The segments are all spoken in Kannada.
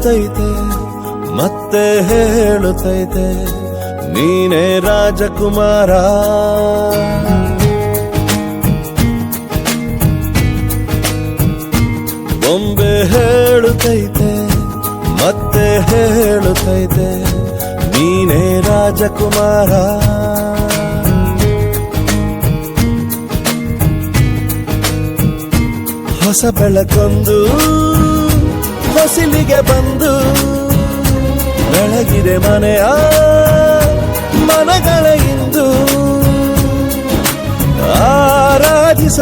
ಹೇಳುತ್ತೈತೆ ಮತ್ತೆ ಹೇಳುತ್ತೈತೆ ನೀನೇ ರಾಜಕುಮಾರ. ಬೊಂಬೆ ಹೇಳುತ್ತೈತೆ ಮತ್ತೆ ಹೇಳುತ್ತೈತೆ ನೀನೇ ರಾಜಕುಮಾರ. ಹೊಸ ಬೆಳಕೊಂದು ಹೊಸಿಲಿಗೆ ಬಂದು ಬೆಳಗಿದೆ ಮನೆಯ ಮನಗಳ ಇಂದು. ಆರಾಜಿಸ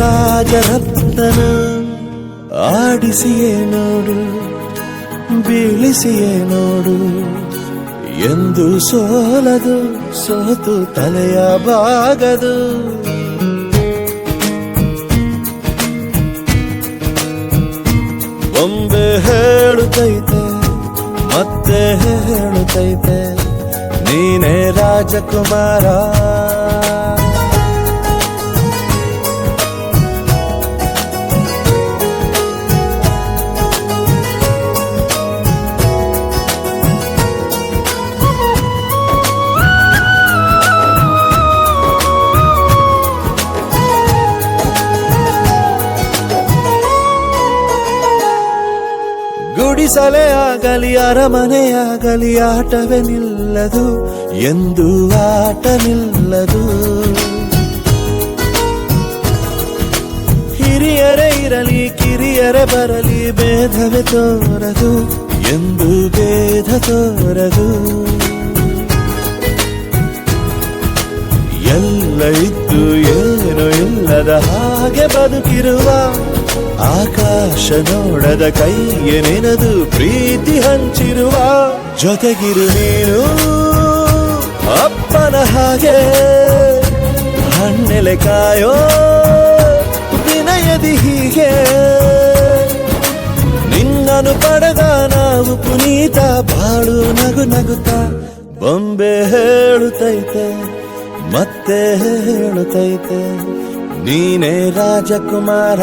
ರಾಜರತ್ನನ ಆಡಿಸಿಯೇ ನೋಡು ಬೀಳಿಸಿಯೇ ನೋಡು ಎಂದು ಸೋಲದು ಸೋತು ತಲೆಯ ಬಾಗದು. ಬೊಂಬೆ ಹೇಳುತ್ತೈತೆ ಮತ್ತೆ ಹೇಳುತ್ತೈತೆ ನೀನೇ ರಾಜಕುಮಾರ. ಗುಡಿಸಲೇ ಆಗಲಿ ಅರಮನೆಯಾಗಲಿ ಆಟವೇ ನಿಲ್ಲದು ಎಂದು ಆಟ ನಿಲ್ಲದು. ಹಿರಿಯರೇ ಇರಲಿ ಕಿರಿಯರೇ ಬರಲಿ ಭೇದವೇ ತೋರದು ಎಂದು ಭೇದ ತೋರದು. ಎಲ್ಲ ಇದ್ದು ಏನು ಇಲ್ಲದ ಹಾಗೆ ಬದುಕಿರುವ ಆಕಾಶ ನೋಡದ ಕೈಯೇ ನೆನೆದು ಪ್ರೀತಿ ಹಂಚಿರುವ. ಜೊತೆಗಿರು ನೀನು ಅಪ್ಪನ ಹಾಗೆ ಹಣ್ಣೆಲೆ ಕಾಯೋ ವಿನಯದಿ ಹೀಗೆ. ನಿನ್ನನ್ನು ಪಡೆದ ನಾವು ಪುನೀತ ಬಾಳು ನಗು ನಗುತ್ತ. ಬೊಂಬೆ ಹೇಳುತ್ತೈತೆ ಮತ್ತೆ ಹೇಳುತ್ತೈತೆ ನೀನೇ ರಾಜಕುಮಾರ.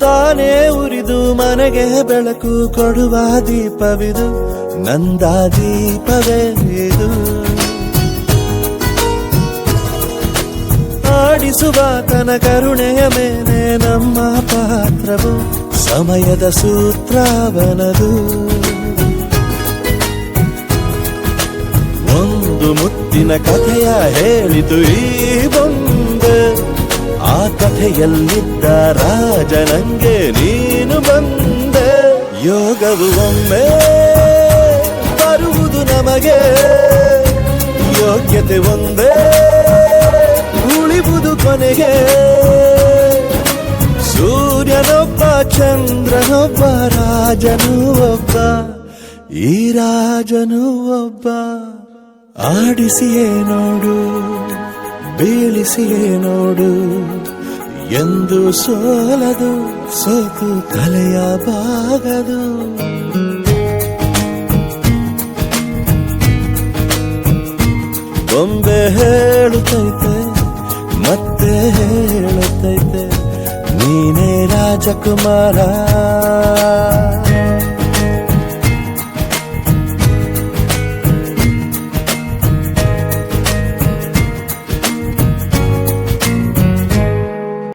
ತಾನೇ ಉರಿದು ಮನೆಗೆ ಬೆಳಕು ಕೊಡುವ ದೀಪವಿದು ನಂದ ದೀಪವೇ ಇದು. ಆಡಿಸುವ ತನ ಕರುಣೆಯ ಮೇಲೆ ನಮ್ಮ ಪಾತ್ರವು ಸಮಯದ ಸೂತ್ರವನದು. ಒಂದು ಮುತ್ತಿನ ಕಥೆಯ ಹೇಳಿತು ಈ ಬೊಂಬೆ. ಆ ಕಥೆಯಲ್ಲಿದ್ದ ರಾಜ ನಂಗೆ ನೀನು ಬಂದೆ. ಯೋಗವು ಒಮ್ಮೆ ಬರುವುದು ನಮಗೆ ಯೋಗ್ಯತೆ ಒಂದೇ ಉಳಿವುದು ಕೊನೆಗೆ. ಸೂರ್ಯನೊಬ್ಬ ಚಂದ್ರನೊಬ್ಬ ರಾಜನೂ ಒಬ್ಬ ಈ ರಾಜನೂ ಒಬ್ಬ. ಆಡಿಸಿಯೇ ನೋಡು ಬೀಳಿಸಿಯೇ ನೋಡು ಎಂದು ಸೋಲದು ಸೋತು ತಲೆಯ ಬಾಗದು. ಬೊಂಬೆ ಹೇಳುತ್ತೈತೆ ಮತ್ತೆ ಹೇಳುತ್ತೈತೆ ನೀನೇ ರಾಜಕುಮಾರ.